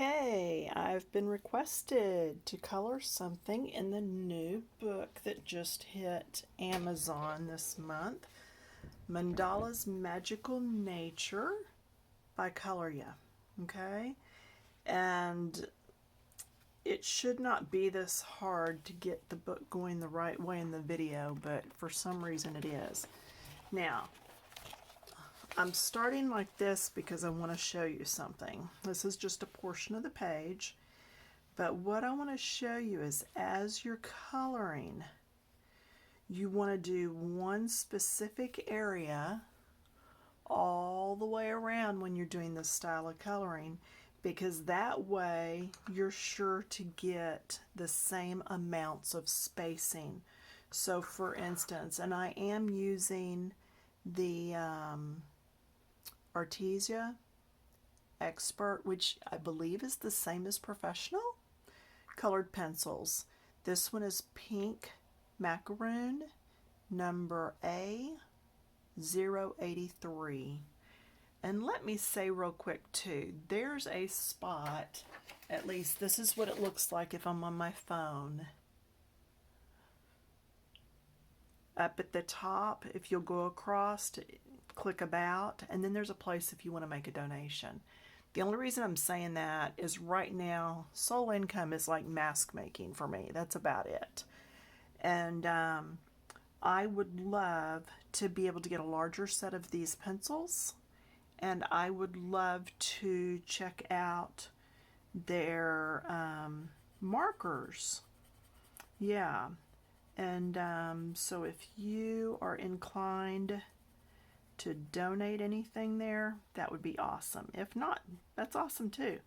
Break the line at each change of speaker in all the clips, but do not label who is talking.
Okay, I've been requested to color something in the new book that just hit Amazon this month, Mandalas Magical Nature by Colorya. Okay, and it should not be this hard to get the book going the right way in the video, but for some reason it is. Now, I'm starting like this because I want to show you something. This is just a portion of the page, but what I want to show you is as you're coloring, you want to do one specific area all the way around when you're doing this style of coloring, because that way you're sure to get the same amounts of spacing. So for instance, and I am using the Artesia Expert, which I believe is the same as Professional, colored pencils. This one is pink macaroon, number A083. And let me say real quick too, there's a spot, at least this is what it looks like if I'm on my phone. Up at the top, if you'll go across to click about, and then there's a place if you want to make a donation. The only reason I'm saying that is right now sole income is like mask making for me. That's about it. And I would love to be able to get a larger set of these pencils, and I would love to check out their markers. Yeah. And so if you are inclined to donate anything there, that would be awesome. If not, that's awesome too.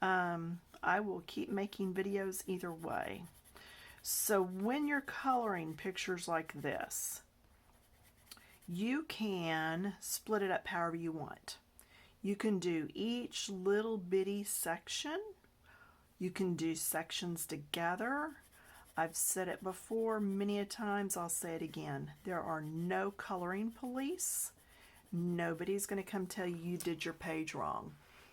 I will keep making videos either way. So when you're coloring pictures like this, you can split it up however you want. You can do each little bitty section. You can do sections together. I've said it before many a times, I'll say it again. There are no coloring police. Nobody's going to come tell you you did your page wrong.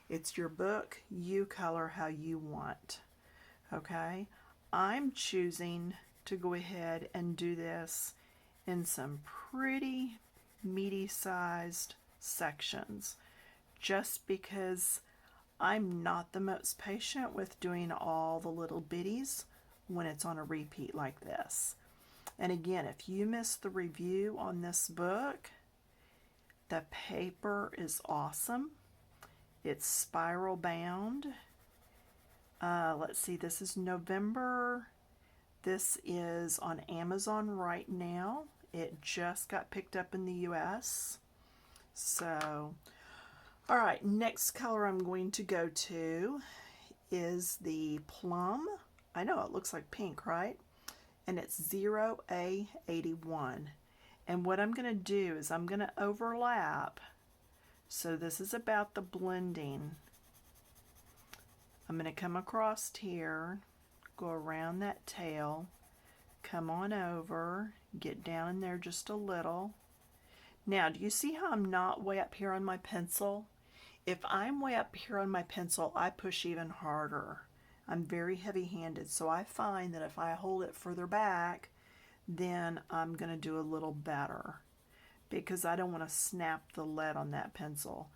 It's your book. You color how you want. Okay? I'm choosing to go ahead and do this in some pretty meaty sized sections, just because I'm not the most patient with doing all the little bitties when it's on a repeat like this. And again, if you missed the review on this book, the paper is awesome. It's spiral bound. Let's see, this is November. This is on Amazon right now. It just got picked up in the US. So, all right, next color I'm going to go to is the Plum. I know it looks like pink, right? And it's 0A81. And what I'm going to do is I'm going to overlap. So this is about the blending. I'm going to come across here, go around that tail, come on over, get down in there just a little. Now, do you see how I'm not way up here on my pencil? If I'm way up here on my pencil, I push even harder. I'm very heavy-handed, so I find that if I hold it further back, then I'm going to do a little better, because I don't want to snap the lead on that pencil.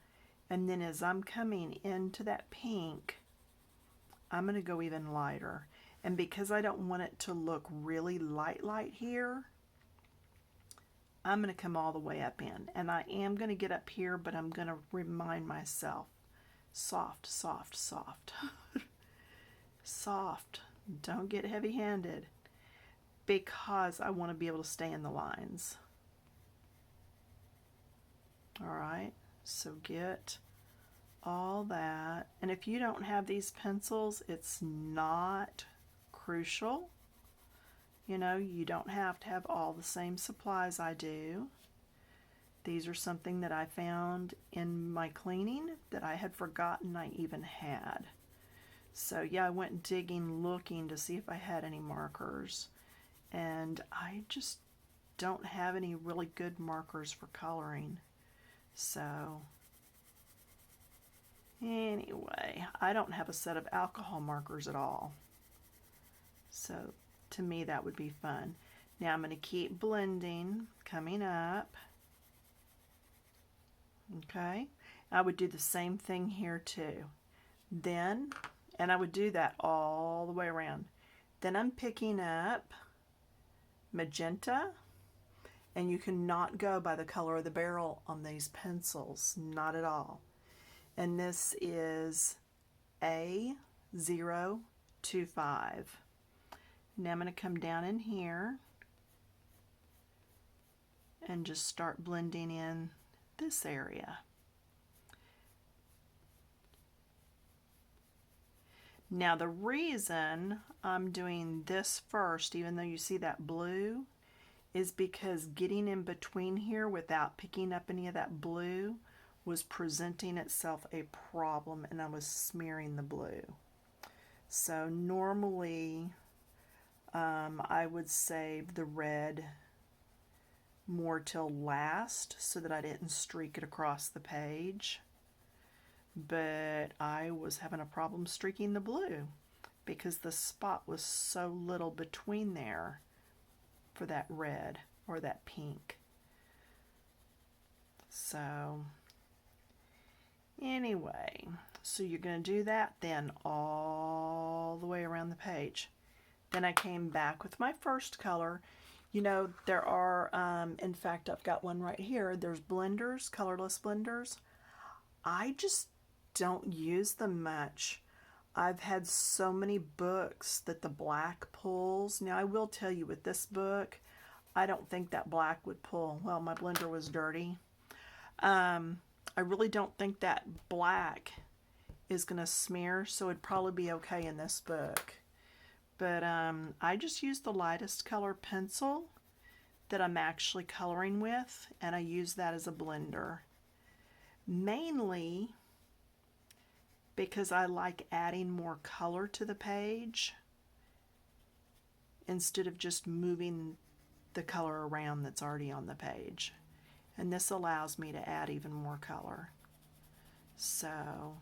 And then as I'm coming into that pink, I'm going to go even lighter. And because I don't want it to look really light here, I'm going to come all the way up in. And I am going to get up here, but I'm going to remind myself, soft, soft, soft. Soft. Don't get heavy-handed, because I want to be able to stay in the lines. All right, so get all that. And if you don't have these pencils, it's not crucial. You know, you don't have to have all the same supplies I do. These are something that I found in my cleaning that I had forgotten I even had. So yeah, I went digging looking to see if I had any markers, and I just don't have any really good markers for coloring. So anyway, I don't have a set of alcohol markers at all. So to me that would be fun. Now I'm going to keep blending, coming up. Okay, I would do the same thing here too. Then, and I would do that all the way around. Then I'm picking up magenta, and you cannot go by the color of the barrel on these pencils, not at all. And this is A025. Now I'm going to come down in here and just start blending in this area. Now the reason I'm doing this first, even though you see that blue, is because getting in between here without picking up any of that blue was presenting itself a problem, and I was smearing the blue. So normally I would save the red more till last so that I didn't streak it across the page, but I was having a problem streaking the blue because the spot was so little between there for that red or that pink. So anyway, so you're going to do that then all the way around the page. Then I came back with my first color. You know, there are, in fact, I've got one right here. There's blenders, colorless blenders. I just don't use them much. I've had so many books that the black pulls. Now, I will tell you with this book, I don't think that black would pull. Well, my blender was dirty. I really don't think that black is going to smear, so it'd probably be okay in this book. But I just use the lightest color pencil that I'm actually coloring with, and I use that as a blender. Mainly because I like adding more color to the page instead of just moving the color around that's already on the page. And this allows me to add even more color. So,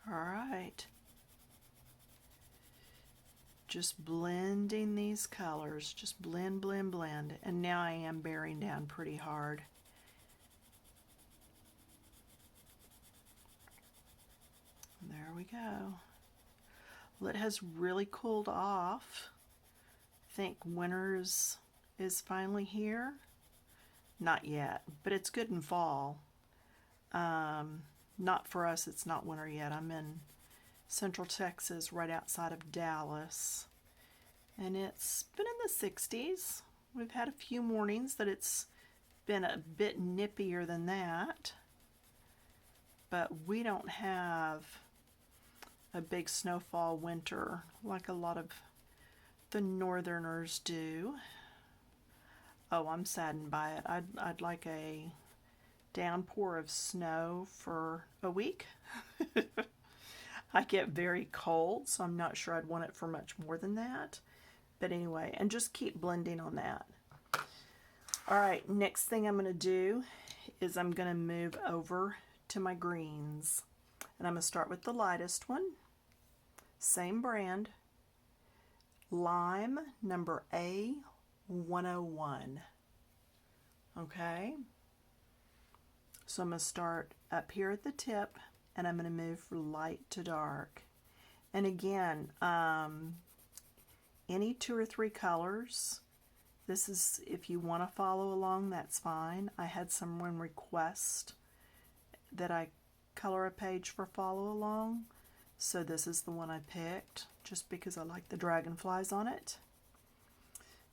all right. Just blending these colors, just blend, blend, blend. And now I am bearing down pretty hard. There we go. Well, it has really cooled off. I think winter is finally here. Not yet, but it's good in fall. Not for us, it's not winter yet. I'm in Central Texas, right outside of Dallas, and it's been in the 60s. We've had a few mornings that it's been a bit nippier than that, but we don't have a big snowfall winter like a lot of the northerners do. Oh, I'm saddened by it. I'd like a downpour of snow for a week. I get very cold, so I'm not sure I'd want it for much more than that. But anyway, and just keep blending on that. All right, next thing I'm going to do is I'm going to move over to my greens. And I'm going to start with the lightest one. Same brand. Lime number A101. Okay? So I'm going to start up here at the tip, and I'm going to move from light to dark. And again, any 2 or 3 colors. This is, if you want to follow along, that's fine. I had someone request that I color a page for follow along, so this is the one I picked just because I like the dragonflies on it.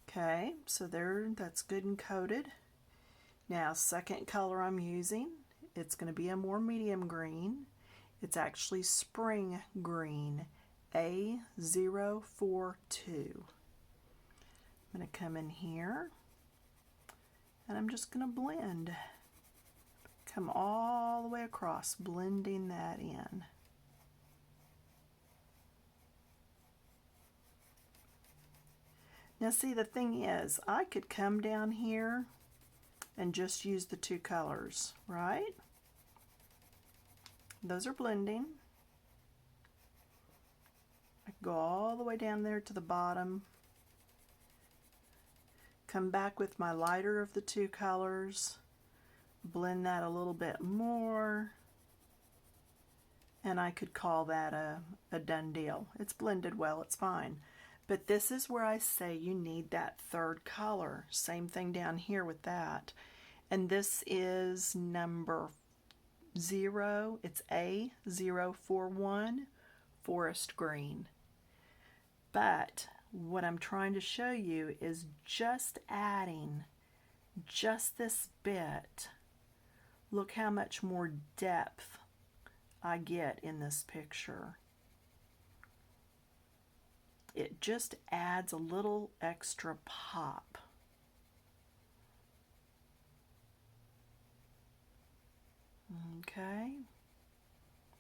Okay, so there, that's good and coated. Now, second color I'm using, it's going to be a more medium green. It's actually spring green, A042. I'm going to come in here, and I'm just going to blend. Come all the way across, blending that in. Now see, the thing is, I could come down here and just use the 2 colors, right? those are blending. I go all the way down there to the bottom. Come back with my lighter of the two colors. Blend that a little bit more. And I could call that a done deal. It's blended well, it's fine. But this is where I say you need that third color. Same thing down here with that. And this is number 0, it's A041, Forest Green. But what I'm trying to show you is just adding just this bit. Look how much more depth I get in this picture. It just adds a little extra pop. Okay,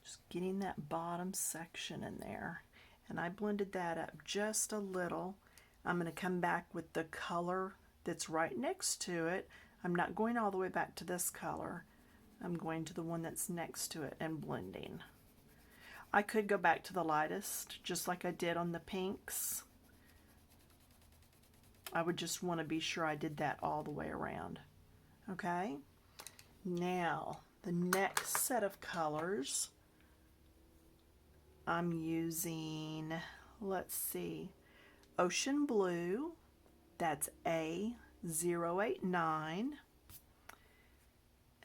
just getting that bottom section in there. And I blended that up just a little. I'm going to come back with the color that's right next to it. I'm not going all the way back to this color. I'm going to the one that's next to it and blending. I could go back to the lightest, just like I did on the pinks. I would just want to be sure I did that all the way around. Okay? Now, the next set of colors, I'm using, let's see, Ocean Blue. That's A089.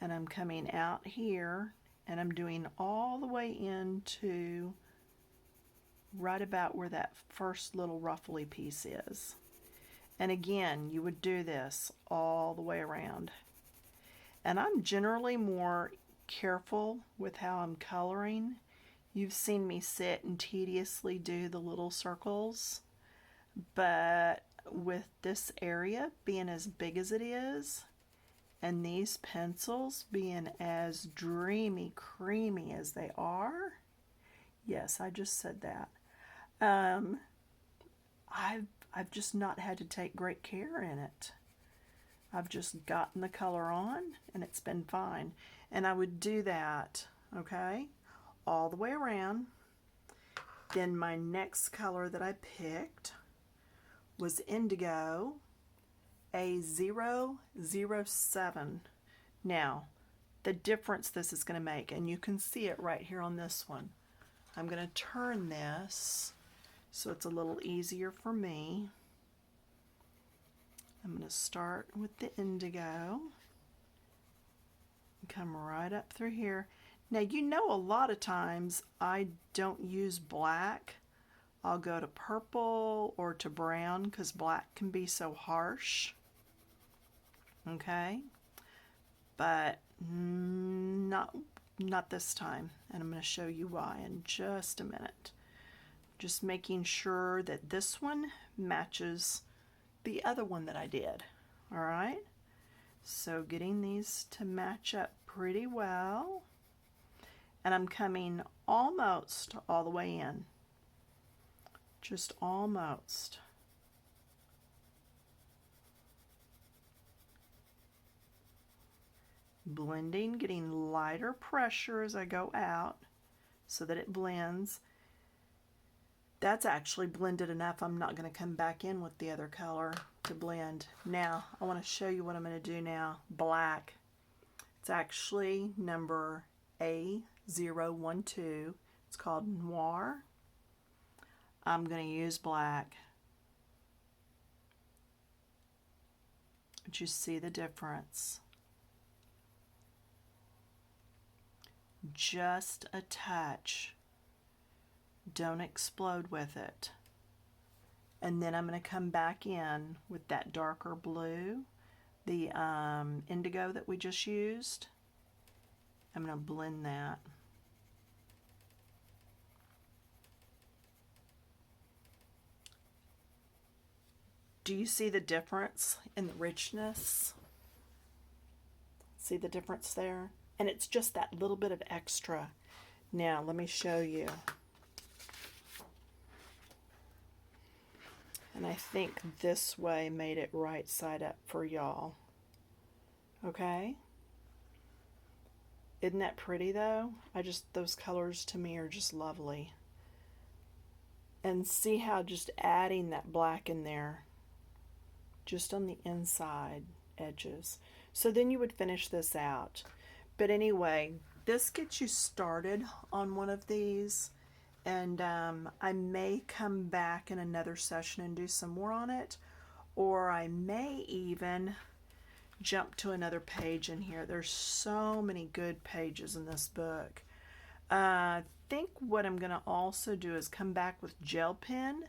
And I'm coming out here and I'm doing all the way into right about where that first little ruffly piece is. And again, you would do this all the way around. And I'm generally more careful with how I'm coloring. You've seen me sit and tediously do the little circles, but with this area being as big as it is, and these pencils being as dreamy, creamy as they are, yes, I just said that. I've just not had to take great care in it. I've just gotten the color on and it's been fine. And I would do that, okay, all the way around. Then my next color that I picked was Indigo A007. Now, the difference this is going to make, and you can see it right here on this one. I'm going to turn this so it's a little easier for me. I'm going to start with the indigo and come right up through here. Now, you know, a lot of times I don't use black. I'll go to purple or to brown because black can be so harsh. Okay, but not this time, and I'm going to show you why in just a minute. Just making sure that this one matches the other one that I did. All right, so getting these to match up pretty well, and I'm coming almost all the way in, just almost. Blending, getting lighter pressure as I go out so that it blends. That's actually blended enough. I'm not going to come back in with the other color to blend. Now, I want to show you what I'm going to do now. Black. It's actually number A012. It's called Noir. I'm going to use black. But you see the difference. Just a touch. Don't explode with it. And then I'm going to come back in with that darker blue, the indigo that we just used. I'm going to blend that. Do you see the difference in the richness? See the difference there? And it's just that little bit of extra. Now, let me show you. And I think this way made it right side up for y'all. Okay? Isn't that pretty though? Those colors to me are just lovely. And see how just adding that black in there, just on the inside edges. So then you would finish this out. But anyway, this gets you started on one of these. And I may come back in another session and do some more on it. Or I may even jump to another page in here. There's so many good pages in this book. I think what I'm going to also do is come back with gel pen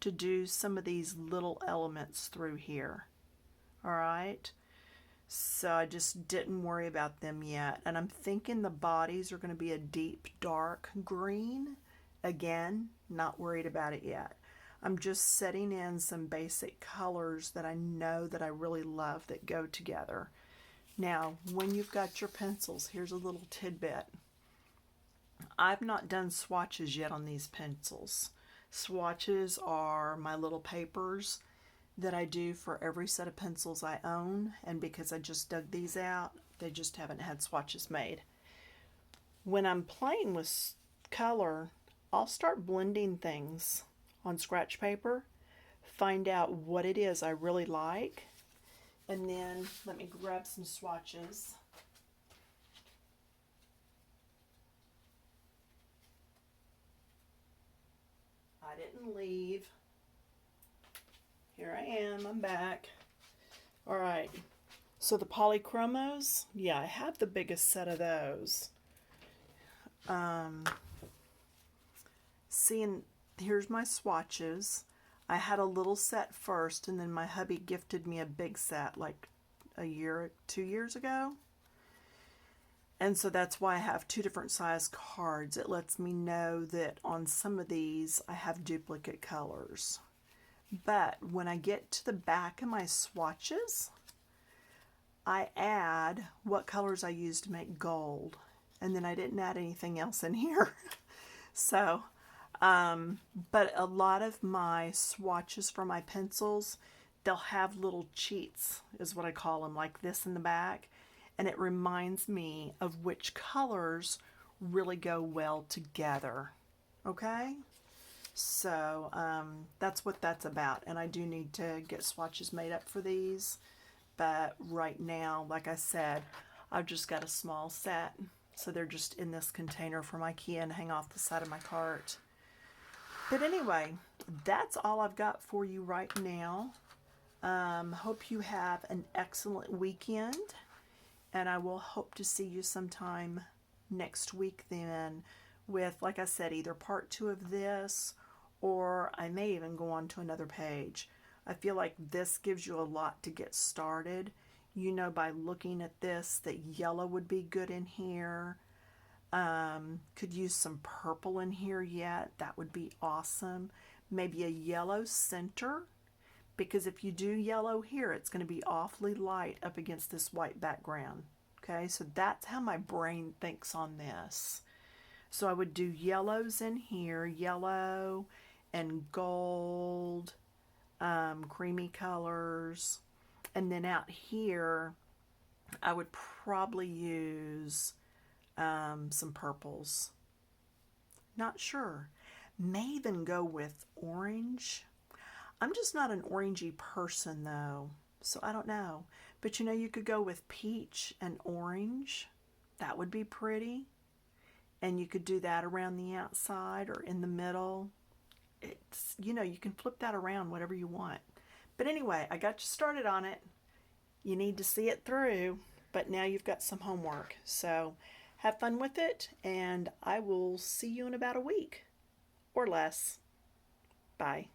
to do some of these little elements through here. All right. So I just didn't worry about them yet. And I'm thinking the bodies are going to be a deep dark green. Again, not worried about it yet. I'm just setting in some basic colors that I know that I really love that go together. Now, when you've got your pencils, here's a little tidbit. I've not done swatches yet on these pencils. Swatches are my little papers that I do for every set of pencils I own, and because I just dug these out, they just haven't had swatches made. When I'm playing with color, I'll start blending things on scratch paper, find out what it is I really like, and then let me grab some swatches. I didn't leave. Here I am, I'm back. All right, so the Polychromos, yeah, I have the biggest set of those. Seeing, here's my swatches. I had a little set first, and then my hubby gifted me a big set like 2 years ago. And so that's why I have 2 different size cards. It lets me know that on some of these I have duplicate colors. But when I get to the back of my swatches, I add what colors I use to make gold. And then I didn't add anything else in here. So, but a lot of my swatches for my pencils, they'll have little cheats, is what I call them, like this in the back. And it reminds me of which colors really go well together. Okay? So that's what that's about. And I do need to get swatches made up for these. But right now, like I said, I've just got a small set. So they're just in this container from IKEA and hang off the side of my cart. But anyway, that's all I've got for you right now. Hope you have an excellent weekend. And I will hope to see you sometime next week then with, like I said, either part 2 of this, or I may even go on to another page. I feel like this gives you a lot to get started. You know by looking at this that yellow would be good in here. Could use some purple in here yet. That would be awesome. Maybe a yellow center, because if you do yellow here, it's going to be awfully light up against this white background. Okay, so that's how my brain thinks on this. So I would do yellows in here, yellow and gold, creamy colors. And then out here, I would probably use some purples. Not sure. May even go with orange. I'm just not an orangey person though, so I don't know. But you know, you could go with peach and orange. That would be pretty. And you could do that around the outside or in the middle. It's, you know, you can flip that around whatever you want. But anyway, I got you started on it. You need to see it through, but now you've got some homework. So have fun with it, and I will see you in about a week or less. Bye.